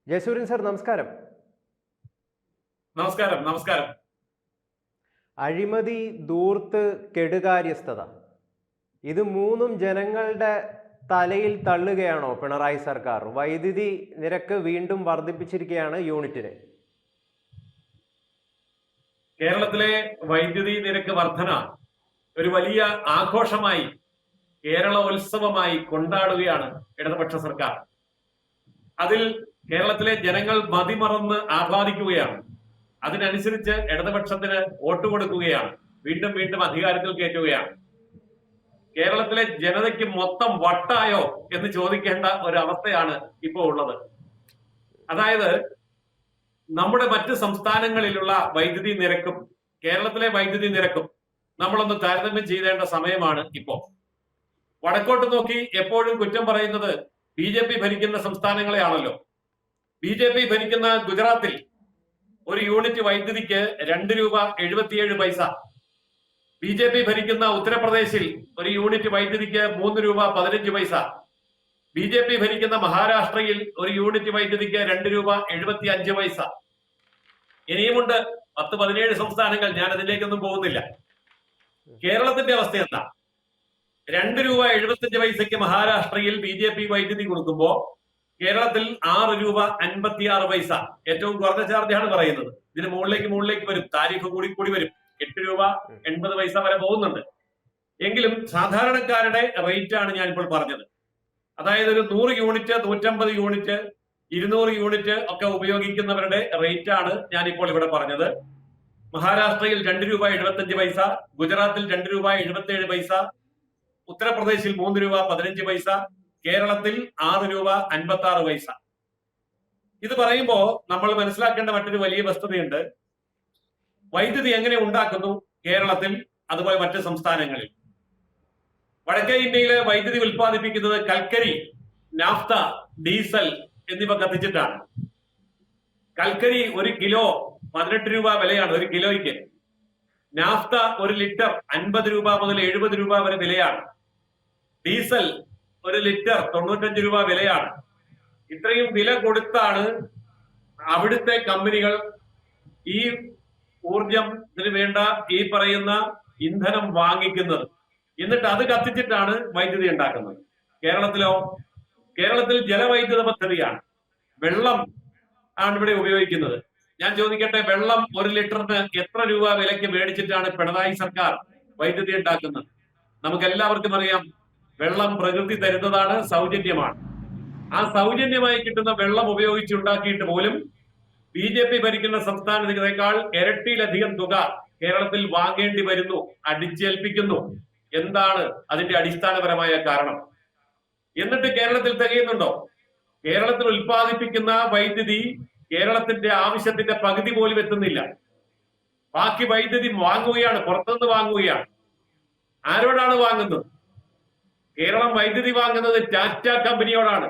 Jayasuryan sir നമസ്കാരം. നമസ്കാരം. നമസ്കാരം. അഴിമതി, ധൂർത്ത്, കെടുകാര്യസ്ഥത ഇത് മൂന്നും ജനങ്ങളുടെ തലയിൽ തള്ളുകയാണോ പിണറായി സർക്കാർ? വൈദ്യുതി നിരക്ക് വീണ്ടും വർദ്ധിപ്പിച്ചിരിക്കുകയാണ് യൂണിറ്റിന്. കേരളത്തിലെ വൈദ്യുതി നിരക്ക് വർധന ഒരു വലിയ ആഘോഷമായി, കേരളോത്സവമായി കൊണ്ടാടുകയാണ് ഇടതുപക്ഷ സർക്കാർ. അതിൽ കേരളത്തിലെ ജനങ്ങൾ മതിമറന്ന് ആഹ്ലാദിക്കുകയാണ്. അതിനനുസരിച്ച് ഇടതുപക്ഷത്തിന് വോട്ട് കൊടുക്കുകയാണ്, വീണ്ടും വീണ്ടും അധികാരത്തിൽ കയറ്റുകയാണ്. കേരളത്തിലെ ജനതയ്ക്ക് മൊത്തം വട്ടായോ എന്ന് ചോദിക്കേണ്ട ഒരു അവസ്ഥയാണ് ഇപ്പോൾ ഉള്ളത്. അതായത് നമ്മുടെ മറ്റ് സംസ്ഥാനങ്ങളിലുള്ള വൈദ്യുതി നിരക്കും കേരളത്തിലെ വൈദ്യുതി നിരക്കും നമ്മളൊന്ന് താരതമ്യം ചെയ്തേണ്ട സമയമാണ് ഇപ്പോ. വടക്കോട്ട് നോക്കി എപ്പോഴും കുറ്റം പറയുന്നത് BJP ഭരിക്കുന്ന സംസ്ഥാനങ്ങളെയാണല്ലോ. BJP ഭരിക്കുന്ന ഗുജറാത്തിൽ ഒരു യൂണിറ്റ് വൈദ്യുതിക്ക് 2 രൂപ 77 പൈസ. BJP ഭരിക്കുന്ന ഉത്തർപ്രദേശിൽ ഒരു യൂണിറ്റ് വൈദ്യുതിക്ക് 3 രൂപ 15 പൈസ. BJP ഭരിക്കുന്ന മഹാരാഷ്ട്രയിൽ ഒരു യൂണിറ്റ് വൈദ്യുതിക്ക് 2 രൂപ 75 പൈസ. ഇനിയുമുണ്ട് 10-17 സംസ്ഥാനങ്ങൾ, ഞാൻ അതിലേക്കൊന്നും പോകുന്നില്ല. കേരളത്തിന്റെ അവസ്ഥ എന്താ? 2 രൂപ 75 പൈസയ്ക്ക് മഹാരാഷ്ട്രയിൽ BJP വൈദ്യുതി കൊടുക്കുമ്പോ കേരളത്തിൽ 6 രൂപ 56 പൈസ. ഏറ്റവും കുറഞ്ഞ ചാർജാണ് പറയുന്നത്. ഇതിന് മുകളിലേക്ക് വരും, താരിഫ് കൂടി വരും. 8 രൂപ 80 പൈസ വരെ പോകുന്നുണ്ട്. എങ്കിലും സാധാരണക്കാരുടെ റേറ്റ് ആണ് ഞാനിപ്പോൾ പറഞ്ഞത്. അതായത് ഒരു 100 യൂണിറ്റ്, 150 യൂണിറ്റ്, 200 യൂണിറ്റ് ഒക്കെ ഉപയോഗിക്കുന്നവരുടെ റേറ്റ് ആണ് ഞാനിപ്പോൾ ഇവിടെ പറഞ്ഞത്. മഹാരാഷ്ട്രയിൽ 2 രൂപ 75 പൈസ, ഗുജറാത്തിൽ 2 രൂപ 77 പൈസ, ഉത്തർപ്രദേശിൽ 3 രൂപ 15 പൈസ, കേരളത്തിൽ 6 രൂപ 56 പൈസ. ഇത് പറയുമ്പോ നമ്മൾ മനസ്സിലാക്കേണ്ട മറ്റൊരു വലിയ വസ്തുതയുണ്ട്. വൈദ്യുതി എങ്ങനെ ഉണ്ടാക്കുന്നു കേരളത്തിൽ, അതുപോലെ മറ്റ് സംസ്ഥാനങ്ങളിൽ? വടക്കേ ഇന്ത്യയിലെ വൈദ്യുതി ഉൽപ്പാദിപ്പിക്കുന്നത് കൽക്കരി, നാഫ്ത, ഡീസൽ എന്നിവ കത്തിച്ചിട്ടാണ്. കൽക്കരി 1 കിലോ 18 രൂപ വിലയാണ് ഒരു കിലോയ്ക്ക്. നാഫ്ത 1 ലിറ്റർ 50 രൂപ മുതൽ 70 രൂപ വരെ വിലയാണ്. ഡീസൽ 1 ലിറ്റർ 95 രൂപ വിലയാണ്. ഇത്രയും വില കൊടുത്താണ് അവിടുത്തെ കമ്പനികൾ ഈ ഊർജത്തിന് വേണ്ട ഈ പറയുന്ന ഇന്ധനം വാങ്ങിക്കുന്നത്. എന്നിട്ട് അത് കത്തിച്ചിട്ടാണ് വൈദ്യുതി ഉണ്ടാക്കുന്നത്. കേരളത്തിലോ? കേരളത്തിൽ ജലവൈദ്യുത പദ്ധതിയാണ്. വെള്ളം ആണ് ഇവിടെ ഉപയോഗിക്കുന്നത്. ഞാൻ ചോദിക്കട്ടെ, വെള്ളം 1 ലിറ്ററിന് എത്ര രൂപ വിലയ്ക്ക് മേടിച്ചിട്ടാണ് പിണറായി സർക്കാർ വൈദ്യുതി ഉണ്ടാക്കുന്നത്? നമുക്ക് എല്ലാവർക്കും അറിയാം, വെള്ളം പ്രകൃതി തരുന്നതാണ്, സൗജന്യമാണ്. ആ സൗജന്യമായി കിട്ടുന്ന വെള്ളം ഉപയോഗിച്ചുണ്ടാക്കിയിട്ട് പോലും BJP ഭരിക്കുന്ന സംസ്ഥാനത്തേക്കാൾ ഇരട്ടിയിലധികം തുക കേരളത്തിൽ വാങ്ങേണ്ടി വരുന്നു, അടിച്ചേൽപ്പിക്കുന്നു. എന്താണ് അതിന്റെ അടിസ്ഥാനപരമായ കാരണം? എന്നിട്ട് കേരളത്തിൽ തികയുന്നുണ്ടോ? കേരളത്തിൽ ഉൽപ്പാദിപ്പിക്കുന്ന വൈദ്യുതി കേരളത്തിന്റെ ആവശ്യത്തിന്റെ പകുതി പോലും എത്തുന്നില്ല. ബാക്കി വൈദ്യുതി വാങ്ങുകയാണ്, പുറത്തുനിന്ന് വാങ്ങുകയാണ്. ആരോടാണ് വാങ്ങുന്നത്? കേരളം വൈദ്യുതി വാങ്ങുന്നത് ടാറ്റ കമ്പനിയോടാണ്.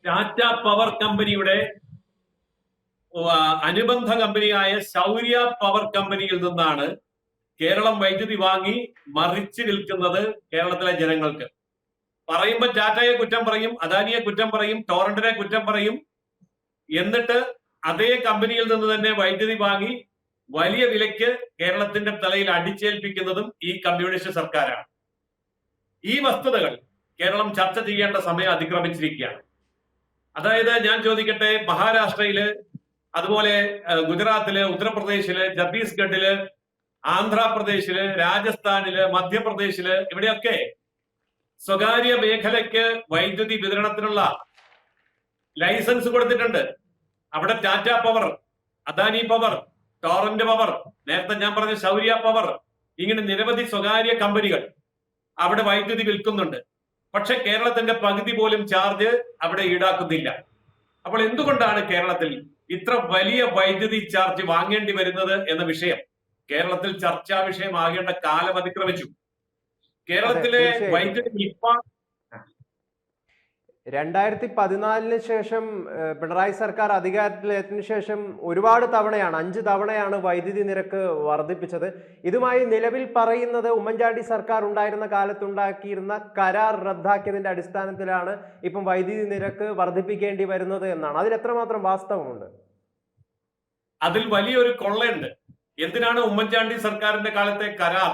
ടാറ്റ പവർ കമ്പനിയുടെ അനുബന്ധ കമ്പനിയായ ശൗര്യ പവർ കമ്പനിയിൽ നിന്നാണ് കേരളം വൈദ്യുതി വാങ്ങി മറിച്ചു നിൽക്കുന്നത് കേരളത്തിലെ ജനങ്ങൾക്ക്. പറയുമ്പോ ടാറ്റയെ കുറ്റം പറയും, അദാനിയെ കുറ്റം പറയും, ടോറന്റിനെ കുറ്റം പറയും. എന്നിട്ട് അതേ കമ്പനിയിൽ നിന്ന് തന്നെ വൈദ്യുതി വാങ്ങി വലിയ വിലയ്ക്ക് കേരളത്തിന്റെ തലയിൽ അടിച്ചേൽപ്പിക്കുന്നതും ഈ കമ്മ്യൂണിസ്റ്റ് സർക്കാരാണ്. ഈ വസ്തുതകൾ കേരളം ചർച്ച ചെയ്യേണ്ട സമയം അതിക്രമിച്ചിരിക്കുകയാണ്. അതായത് ഞാൻ ചോദിക്കട്ടെ, മഹാരാഷ്ട്രയില്, അതുപോലെ ഗുജറാത്തില്, ഉത്തർപ്രദേശില്, ഛത്തീസ്ഗഡില്, ആന്ധ്രാപ്രദേശില്, രാജസ്ഥാനില്, മധ്യപ്രദേശില്, ഇവിടെയൊക്കെ സ്വകാര്യ മേഖലയ്ക്ക് വൈദ്യുതി വിതരണത്തിനുള്ള ലൈസൻസ് കൊടുത്തിട്ടുണ്ട്. അവിടെ Tata power, Adani power, torrent power, നേരത്തെ ഞാൻ പറഞ്ഞ ശൗര്യ പവർ, ഇങ്ങനെ നിരവധി സ്വകാര്യ കമ്പനികൾ അവിടെ വൈദ്യുതി വിൽക്കുന്നുണ്ട്. പക്ഷെ കേരളത്തിന്റെ പകുതി പോലും ചാർജ് അവിടെ ഈടാക്കുന്നില്ല. അപ്പോൾ എന്തുകൊണ്ടാണ് കേരളത്തിൽ ഇത്ര വലിയ വൈദ്യുതി ചാർജ് വാങ്ങേണ്ടി വരുന്നത് എന്ന വിഷയം കേരളത്തിൽ ചർച്ചാ വിഷയമാകേണ്ട കാലം അതിക്രമിച്ചു. കേരളത്തിലെ വൈദ്യുതി 2014 ശേഷം പിണറായി സർക്കാർ അധികാരത്തിലെത്തിയതിനു ശേഷം ഒരുപാട് തവണയാണ്, 5 തവണയാണ് വൈദ്യുതി നിരക്ക് വർദ്ധിപ്പിച്ചത്. ഇതുമായി നിലവിൽ പറയുന്നത് ഉമ്മൻചാണ്ടി സർക്കാർ ഉണ്ടായിരുന്ന കാലത്തുണ്ടാക്കിയിരുന്ന കരാർ റദ്ദാക്കിയതിന്റെ അടിസ്ഥാനത്തിലാണ് ഇപ്പം വൈദ്യുതി നിരക്ക് വർദ്ധിപ്പിക്കേണ്ടി വരുന്നത് എന്നാണ്. അതിൽ എത്രമാത്രം വാസ്തവമുണ്ട്? അതിൽ വലിയൊരു കൊള്ളയുണ്ട്. എന്തിനാണ് ഉമ്മൻചാണ്ടി സർക്കാരിന്റെ കാലത്തെ കരാർ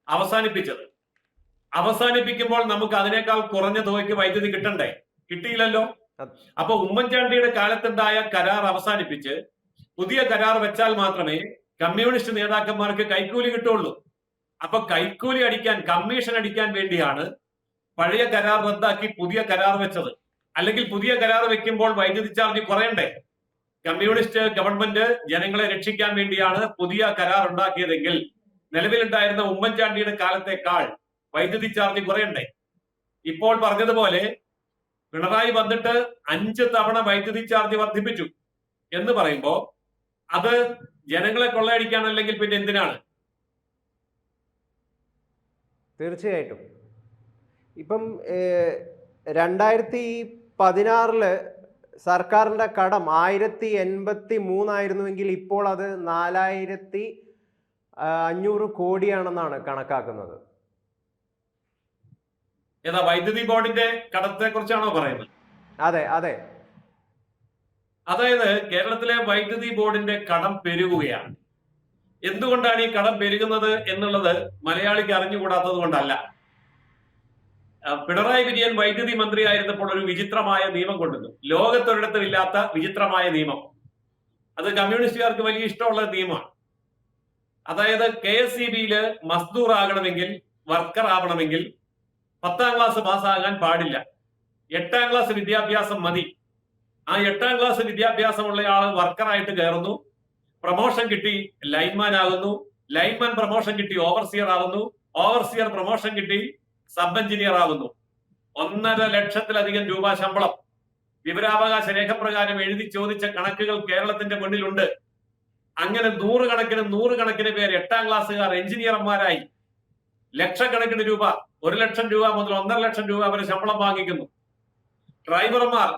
അവസാനിപ്പിച്ചത്? അവസാനിപ്പിക്കുമ്പോൾ നമുക്ക് അതിനേക്കാൾ കുറഞ്ഞ തുകയ്ക്ക് വൈദ്യുതി കിട്ടണ്ടേ? കിട്ടിയില്ലല്ലോ. അപ്പൊ ഉമ്മൻചാണ്ടിയുടെ കാലത്തുണ്ടായ കരാർ അവസാനിപ്പിച്ച് പുതിയ കരാർ വെച്ചാൽ മാത്രമേ കമ്മ്യൂണിസ്റ്റ് നേതാക്കന്മാർക്ക് കൈക്കൂലി കിട്ടുള്ളൂ. അപ്പൊ കൈക്കൂലി അടിക്കാൻ, കമ്മീഷൻ അടിക്കാൻ വേണ്ടിയാണ് പഴയ കരാർ റദ്ദാക്കി പുതിയ കരാർ വെച്ചത്. അല്ലെങ്കിൽ പുതിയ കരാർ വെക്കുമ്പോൾ വൈദ്യുതി ചാർജ് കുറയണ്ടേ? കമ്മ്യൂണിസ്റ്റ് ഗവൺമെന്റ് ജനങ്ങളെ രക്ഷിക്കാൻ വേണ്ടിയാണ് പുതിയ കരാർ ഉണ്ടാക്കിയതെങ്കിൽ നിലവിലുണ്ടായിരുന്ന ഉമ്മൻചാണ്ടിയുടെ കാലത്തേക്കാൾ വൈദ്യുതി ചാർജ് കുറയണ്ടേ? ഇപ്പോൾ പറഞ്ഞതുപോലെ പിണറായി വന്നിട്ട് 5 തവണ വൈദ്യുതി ചാർജ് വർദ്ധിപ്പിച്ചു എന്ന് പറയുമ്പോ അത് ജനങ്ങളെ കൊള്ളയടിക്കാനല്ലെങ്കിൽ പിന്നെ എന്തിനാണ്? തീർച്ചയായിട്ടും. ഇപ്പം 2016 സർക്കാരിന്റെ കടം 1083 ആയിരുന്നുവെങ്കിൽ ഇപ്പോൾ അത് 4500 കോടിയാണെന്നാണ് കണക്കാക്കുന്നത്. ഏതാ വൈദ്യുതി ബോർഡിന്റെ കടത്തെ കുറിച്ചാണോ പറയുന്നത്? അതെ അതെ. അതായത് കേരളത്തിലെ വൈദ്യുതി ബോർഡിന്റെ കടം പെരുകുകയാണ്. എന്തുകൊണ്ടാണ് ഈ കടം പെരുകുന്നത് എന്നുള്ളത് മലയാളിക്ക് അറിഞ്ഞുകൂടാത്തത് കൊണ്ടല്ല. പിണറായി വിജയൻ വൈദ്യുതി മന്ത്രി ആയിരുന്നപ്പോൾ ഒരു വിചിത്രമായ നിയമം കൊണ്ടുവന്നു. ലോകത്തൊരിടത്തും ഇല്ലാത്ത വിചിത്രമായ നിയമം. അത് കമ്മ്യൂണിസ്റ്റുകാർക്ക് വലിയ ഇഷ്ടമുള്ള നിയമമാണ്. അതായത് KSEBയില് മസ്ദൂർ ആകണമെങ്കിൽ, വർക്കർ ആവണമെങ്കിൽ 10ാം ക്ലാസ് പാസ്സാകാൻ പാടില്ല. 8ാം ക്ലാസ് വിദ്യാഭ്യാസം മതി. ആ 8ാം ക്ലാസ് വിദ്യാഭ്യാസമുള്ള ആൾ വർക്കറായിട്ട് കയറുന്നു, പ്രൊമോഷൻ കിട്ടി ലൈൻമാൻ ആകുന്നു, ലൈൻമാൻ പ്രൊമോഷൻ കിട്ടി ഓവർസിയർ ആകുന്നു, ഓവർസിയർ പ്രൊമോഷൻ കിട്ടി സബ് എഞ്ചിനീയർ ആകുന്നു. 1.5 ലക്ഷത്തിലധികം രൂപ ശമ്പളം. വിവരാവകാശ രേഖ പ്രകാരം എഴുതി ചോദിച്ച കണക്കുകൾ കേരളത്തിന്റെ മുന്നിലുണ്ട്. അങ്ങനെ നൂറുകണക്കിന് പേര് 8ാം ക്ലാസ്സുകാർ എഞ്ചിനീയർമാരായി ലക്ഷക്കണക്കിന് രൂപ, 1 ലക്ഷം രൂപ മുതൽ 1.5 ലക്ഷം രൂപ വരെ ശമ്പളം വാങ്ങിക്കുന്നു. ഡ്രൈവർമാർ,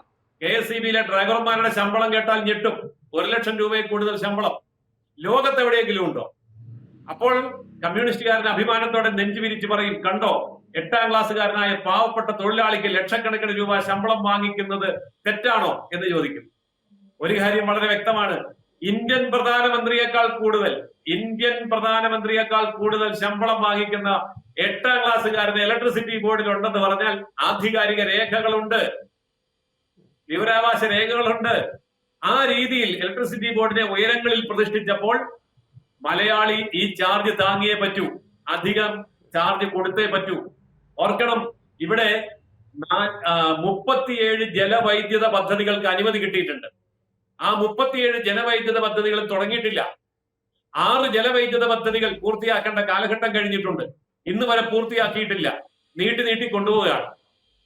KSEBയിലെ ഡ്രൈവർമാരുടെ ശമ്പളം കേട്ടാൽ ഞെട്ടും. 1 ലക്ഷം രൂപയിൽ കൂടുതൽ ശമ്പളം ലോകത്ത് എവിടെയെങ്കിലും ഉണ്ടോ? അപ്പോൾ കമ്മ്യൂണിസ്റ്റുകാരന് അഭിമാനത്തോടെ നെഞ്ചു വിരിച്ചു പറയും, കണ്ടോ 8ാം ക്ലാസ്സുകാരനായ പാവപ്പെട്ട തൊഴിലാളിക്ക് ലക്ഷക്കണക്കിന് രൂപ ശമ്പളം വാങ്ങിക്കുന്നത് തെറ്റാണോ എന്ന് ചോദിക്കും. ഒരു കാര്യം വളരെ വ്യക്തമാണ്. ഇന്ത്യൻ പ്രധാനമന്ത്രിയേക്കാൾ കൂടുതൽ ശമ്പളം വാങ്ങിക്കുന്ന 8ാം ക്ലാസ്സുകാരന് ഇലക്ട്രിസിറ്റി ബോർഡിൽ ഉണ്ടെന്ന് പറഞ്ഞാൽ ആധികാരിക രേഖകളുണ്ട്, വിവരാവകാശ രേഖകളുണ്ട്. ആ രീതിയിൽ ഇലക്ട്രിസിറ്റി ബോർഡിനെ ഉയരങ്ങളിൽ പ്രതിഷ്ഠിച്ചപ്പോൾ മലയാളി ഈ ചാർജ് താങ്ങിയേ പറ്റൂ, അധികം ചാർജ് കൊടുത്തേ പറ്റൂ. ഓർക്കണം, ഇവിടെ 37 ജലവൈദ്യുത പദ്ധതികൾക്ക് അനുമതി കിട്ടിയിട്ടുണ്ട്. ആ 37 ജലവൈദ്യുത പദ്ധതികൾ തുടങ്ങിയിട്ടില്ല. 6 ജലവൈദ്യുത പദ്ധതികൾ പൂർത്തിയാക്കേണ്ട കാലഘട്ടം കഴിഞ്ഞിട്ടുണ്ട്, ഇന്ന് വരെ പൂർത്തിയാക്കിയിട്ടില്ല, നീട്ടി കൊണ്ടുപോവുകയാണ്.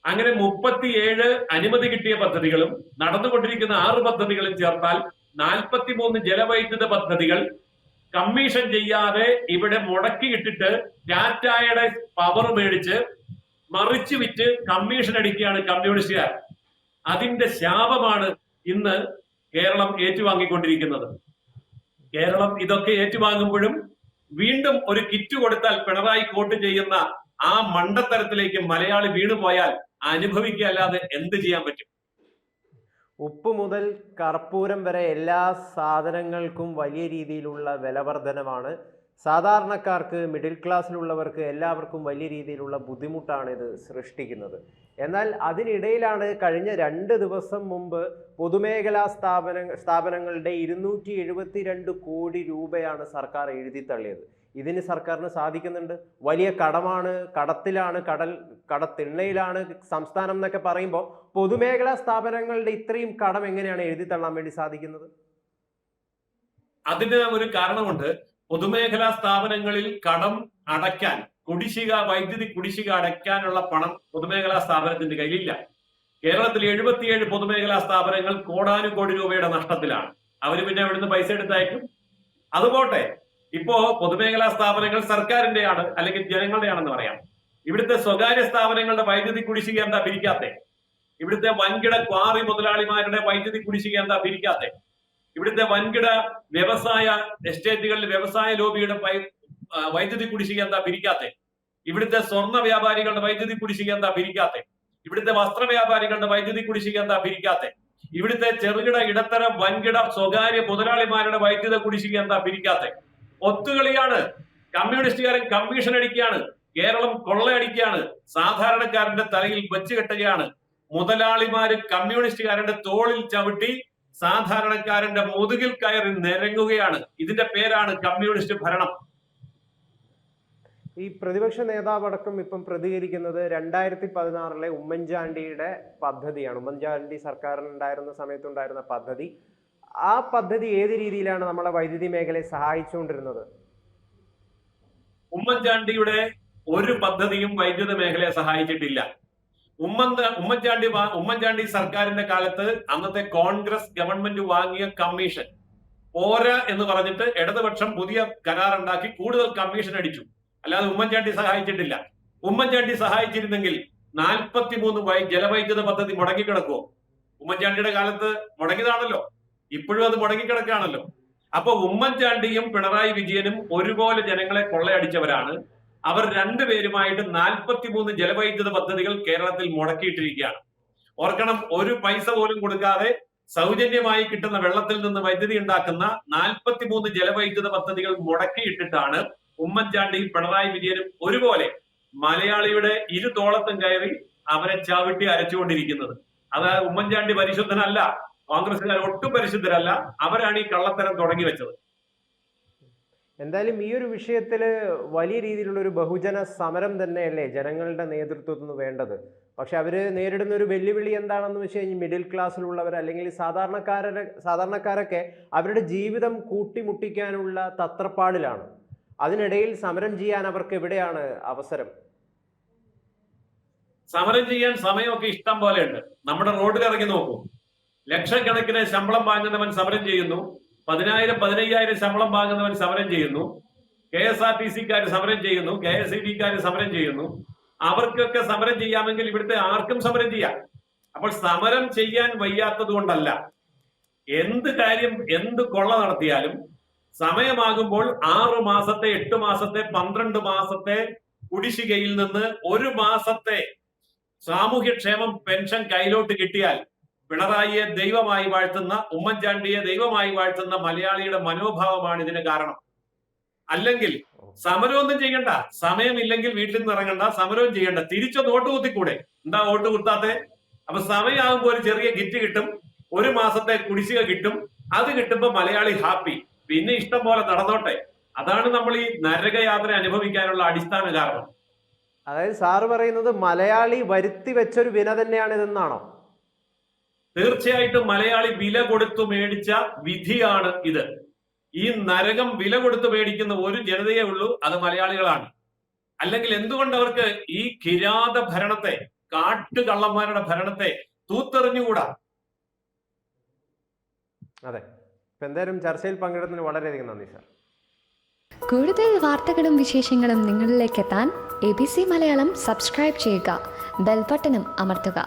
അങ്ങനെ 37 അനുമതി കിട്ടിയ പദ്ധതികളും നടന്നുകൊണ്ടിരിക്കുന്ന 6 പദ്ധതികളും ചേർത്താൽ 43 ജലവൈദ്യുത പദ്ധതികൾ കമ്മീഷൻ ചെയ്യാതെ ഇവിടെ മുടക്കിയിട്ടിട്ട് ടാറ്റയുടെ പവർ മേടിച്ച് മറിച്ചു വിറ്റ് കമ്മീഷൻ അടിക്കുകയാണ് കമ്മ്യൂണിസ്റ്റുകാർ. അതിന്റെ ശാപമാണ് ഇന്ന് കേരളം ഏറ്റുവാങ്ങിക്കൊണ്ടിരിക്കുന്നത്. കേരളം ഇതൊക്കെ ഏറ്റുവാങ്ങുമ്പോഴും വീണ്ടും ഒരു കിറ്റ് കൊടുത്താൽ പിണറായി കോട്ട് ചെയ്യുന്ന ആ മണ്ടത്തരത്തിലേക്ക് മലയാളി വീണുപോയാൽ അനുഭവിക്കല്ലാതെ എന്ത് ചെയ്യാൻ പറ്റും? ഉപ്പ് മുതൽ കർപ്പൂരം വരെ എല്ലാ സാധനങ്ങൾക്കും വലിയ രീതിയിലുള്ള വിലവർധനമാണ്. സാധാരണക്കാർക്ക്, മിഡിൽ ക്ലാസ്സിലുള്ളവർക്ക് എല്ലാവർക്കും വലിയ രീതിയിലുള്ള ബുദ്ധിമുട്ടാണ് ഇത് സൃഷ്ടിക്കുന്നത്. എന്നാൽ അതിനിടയിലാണ് കഴിഞ്ഞ 2 ദിവസം മുമ്പ് പൊതുമേഖലാ സ്ഥാപനങ്ങളുടെ 272 കോടി രൂപയാണ് സർക്കാർ എഴുതിത്തള്ളിയത്. ഇതിന് സർക്കാരിന് സാധിക്കുന്നുണ്ട്. വലിയ കടമാണ്, കടത്തിലാണ്, കടത്തിണ്ണയിലാണ് സംസ്ഥാനം എന്നൊക്കെ പറയുമ്പോൾ പൊതുമേഖലാ സ്ഥാപനങ്ങളുടെ ഇത്രയും കടം എങ്ങനെയാണ് എഴുതിത്തള്ളാൻ വേണ്ടി സാധിക്കുന്നത്? അതിന് ഒരു കാരണമുണ്ട്. പൊതുമേഖലാ സ്ഥാപനങ്ങളിൽ കടം അടയ്ക്കാൻ, വൈദ്യുതി കുടിശ്ശിക അടയ്ക്കാനുള്ള പണം പൊതുമേഖലാ സ്ഥാപനത്തിന്റെ കയ്യിലില്ല. കേരളത്തിൽ 77 പൊതുമേഖലാ സ്ഥാപനങ്ങൾ കോടാനുകോടി രൂപയുടെ നഷ്ടത്തിലാണ്. അവര് പിന്നെ എവിടുന്ന് പൈസ എടുത്തയക്കും? അതുപോട്ടെ, ഇപ്പോ പൊതുമേഖലാ സ്ഥാപനങ്ങൾ സർക്കാരിന്റെയാണ് അല്ലെങ്കിൽ ജനങ്ങളുടെയാണെന്ന് പറയാം. ഇവിടുത്തെ സ്വകാര്യ സ്ഥാപനങ്ങളുടെ വൈദ്യുതി കുടിശ്ശിക എന്താ പിരിക്കാത്തെ? ഇവിടുത്തെ വൻകിട ക്വാറി മുതലാളിമാരുടെ വൈദ്യുതി കുടിശ്ശിക എന്താ പിരിക്കാത്തെ? ഇവിടുത്തെ വൻകിട വ്യവസായ എസ്റ്റേറ്റുകളിൽ വ്യവസായ ലോബിയുടെ വൈദ്യുതി കുടിശ്ശിക എന്താ പിരിക്കാത്തെ? ഇവിടുത്തെ സ്വർണ്ണ വ്യാപാരികളുടെ വൈദ്യുതി കുടിശ്ശിക എന്താ പിരിക്കാത്തെ? ഇവിടുത്തെ വസ്ത്ര വ്യാപാരികളുടെ വൈദ്യുതി കുടിശ്ശിക എന്താ പിരിക്കാത്തെ? ഇവിടുത്തെ ചെറുകിട ഇടത്തരം വൻകിട സ്വകാര്യ മുതലാളിമാരുടെ വൈദ്യുത കുടിശ്ശിക എന്താ പിരിക്കാത്തെ? ഒത്തുകളിയാണ്. കമ്മ്യൂണിസ്റ്റുകാരൻ കമ്മീഷൻ അടിക്കുകയാണ്, കേരളം കൊള്ളയടിക്കുകയാണ്, സാധാരണക്കാരന്റെ തലയിൽ വെച്ച് കെട്ടുകയാണ്. മുതലാളിമാര് കമ്മ്യൂണിസ്റ്റുകാരന്റെ തോളിൽ ചവിട്ടി സാധാരണക്കാരന്റെ മുതുകിൽ കയറി നിരങ്ങുകയാണ്. ഇതിന്റെ പേരാണ് കമ്മ്യൂണിസ്റ്റ് ഭരണം. ഈ പ്രതിപക്ഷ നേതാവടക്കം ഇപ്പം പ്രതികരിക്കുന്നത് 2016 ഉമ്മൻചാണ്ടിയുടെ പദ്ധതിയാണ്. ഉമ്മൻചാണ്ടി സർക്കാരിനുണ്ടായിരുന്ന സമയത്തുണ്ടായിരുന്ന പദ്ധതി. ആ പദ്ധതി ഏത് രീതിയിലാണ് നമ്മളെ വൈദ്യുതി മേഖലയെ സഹായിച്ചുകൊണ്ടിരുന്നത്? ഉമ്മൻചാണ്ടിയുടെ ഒരു പദ്ധതിയും വൈദ്യുത മേഖലയെ സഹായിച്ചിട്ടില്ല. ഉമ്മൻചാണ്ടി സർക്കാരിന്റെ കാലത്ത് അന്നത്തെ കോൺഗ്രസ് ഗവൺമെന്റ് വാങ്ങിയ കമ്മീഷൻ പോരാ എന്ന് പറഞ്ഞിട്ട് ഇടതുപക്ഷം പുതിയ കരാറുണ്ടാക്കി കൂടുതൽ കമ്മീഷൻ അടിച്ചു. അല്ലാതെ ഉമ്മൻചാണ്ടി സഹായിച്ചിട്ടില്ല. ഉമ്മൻചാണ്ടി സഹായിച്ചിരുന്നെങ്കിൽ 43 ജലവൈദ്യുത പദ്ധതി മുടങ്ങിക്കിടക്കുമോ? ഉമ്മൻചാണ്ടിയുടെ കാലത്ത് മുടങ്ങിയതാണല്ലോ, ഇപ്പോഴും അത് മുടങ്ങിക്കിടക്കുകയാണല്ലോ. അപ്പൊ ഉമ്മൻചാണ്ടിയും പിണറായി വിജയനും ഒരുപോലെ ജനങ്ങളെ കൊള്ളയടിച്ചവരാണ്. അവർ രണ്ടുപേരുമായിട്ട് 43 ജലവൈദ്യുത പദ്ധതികൾ കേരളത്തിൽ മുടക്കിയിട്ടിരിക്കുകയാണ്. ഓർക്കണം, ഒരു പൈസ പോലും കൊടുക്കാതെ സൗജന്യമായി കിട്ടുന്ന വെള്ളത്തിൽ നിന്ന് വൈദ്യുതി ഉണ്ടാക്കുന്ന 43 ജലവൈദ്യുത പദ്ധതികൾ മുടക്കിയിട്ടിട്ടാണ് ഉമ്മൻചാണ്ടിയും പിണറായി വിജയനും ഒരുപോലെ മലയാളിയുടെ ഇരുതോളത്തും കയറി അവരെ ചവിട്ടി അരച്ചുകൊണ്ടിരിക്കുന്നത്. അതായത് ഉമ്മൻചാണ്ടി പരിശുദ്ധനല്ല, കോൺഗ്രസുകാർ ഒട്ടും പരിശുദ്ധരല്ല, അവരാണ് ഈ കള്ളത്തരം തുടങ്ങി വെച്ചത്. എന്തായാലും ഈ ഒരു വിഷയത്തിൽ വലിയ രീതിയിലുള്ള ഒരു ബഹുജന സമരം തന്നെയല്ലേ ജനങ്ങളുടെ നേതൃത്വത്തിൽ നിന്ന് വേണ്ടത്. പക്ഷെ അവർ നേരിടുന്ന ഒരു വെല്ലുവിളി എന്താണെന്ന് വെച്ച് കഴിഞ്ഞാൽ മിഡിൽ ക്ലാസ്സിലുള്ളവർ അല്ലെങ്കിൽ സാധാരണക്കാരൊക്കെ അവരുടെ ജീവിതം കൂട്ടിമുട്ടിക്കാനുള്ള തത്രപ്പാടിലാണ്. അതിനിടയിൽ സമരം ചെയ്യാൻ അവർക്ക് എവിടെയാണ് അവസരം? സമരം ചെയ്യാൻ സമയമൊക്കെ ഇഷ്ടം പോലെ ഉണ്ട്. നമ്മുടെ റോഡിൽ ഇറങ്ങി നോക്കൂ, ലക്ഷക്കണക്കിന് ശമ്പളം വാങ്ങുന്നവൻ സമരം ചെയ്യുന്നു, 10,000-15,000 ശമ്പളം വാങ്ങുന്നവൻ സമരം ചെയ്യുന്നു, KSRTC-ക്കാർ സമരം ചെയ്യുന്നു, KSEB-ക്കാർ സമരം ചെയ്യുന്നു. അവർക്കൊക്കെ സമരം ചെയ്യാമെങ്കിൽ ഇവിടുത്തെ ആർക്കും സമരം ചെയ്യാം. അപ്പോൾ സമരം ചെയ്യാൻ വയ്യാത്തത് കൊണ്ടല്ല, എന്ത് കാര്യം എന്ത് കൊള്ള നടത്തിയാലും സമയമാകുമ്പോൾ 6 മാസത്തെ 8 മാസത്തെ 12 മാസത്തെ കുടിശ്ശികയിൽ നിന്ന് 1 മാസത്തെ സാമൂഹ്യക്ഷേമം പെൻഷൻ കയ്യിലോട്ട് കിട്ടിയാൽ പിണറായിയെ ദൈവമായി വാഴ്ത്തുന്ന, ഉമ്മൻചാണ്ടിയെ ദൈവമായി വാഴ്ത്തുന്ന മലയാളിയുടെ മനോഭാവമാണ് ഇതിന് കാരണം. അല്ലെങ്കിൽ സമരമൊന്നും ചെയ്യണ്ട, സമയമില്ലെങ്കിൽ വീട്ടിൽ നിന്ന് ഇറങ്ങണ്ട, സമരവും ചെയ്യണ്ട, തിരിച്ചൊന്ന് വോട്ട് കുത്തിക്കൂടെ? എന്താ വോട്ട് കുത്താത്തെ? അപ്പൊ സമയമാകുമ്പോൾ ഒരു ചെറിയ കിറ്റ് കിട്ടും, 1 മാസത്തെ കുടിശ്ശിക കിട്ടും, അത് കിട്ടുമ്പോ മലയാളി ഹാപ്പി, പിന്നെ ഇഷ്ടം പോലെ നടന്നോട്ടെ. അതാണ് നമ്മൾ ഈ നരകയാത്ര അനുഭവിക്കാനുള്ള അടിസ്ഥാന കാരണം. അതായത് സാറ് പറയുന്നത് മലയാളി വരുത്തി വെച്ചൊരു വിന തന്നെയാണ് ഇതെന്നാണോ? തീർച്ചയായിട്ടും മലയാളി വില കൊടുത്തു മേടിച്ച വിധിയാണ് ഇത്. ഈ നരകം വില കൊടുത്തു മേടിക്കുന്ന ഒരു ജനതയേ ഉള്ളൂ, അത് മലയാളികളാണ്. അല്ലെങ്കിൽ എന്തുകൊണ്ട് അവർക്ക് ഈ കിരാത ഭരണത്തെ, കാട്ടുകള്ളന്മാരുടെ ഭരണത്തെ തൂത്തെറിഞ്ഞുകൂടാ? അതെ. ഇപ്പൊ എന്തായാലും ചർച്ചയിൽ പങ്കെടുത്തതിന് വളരെയധികം നന്ദി സാർ. കൂടുതൽ വാർത്തകളും വിശേഷങ്ങളും നിങ്ങളിലേക്ക് എത്താൻ ABC മലയാളം സബ്സ്ക്രൈബ് ചെയ്യുക, ബെൽ ബട്ടണും അമർത്തുക.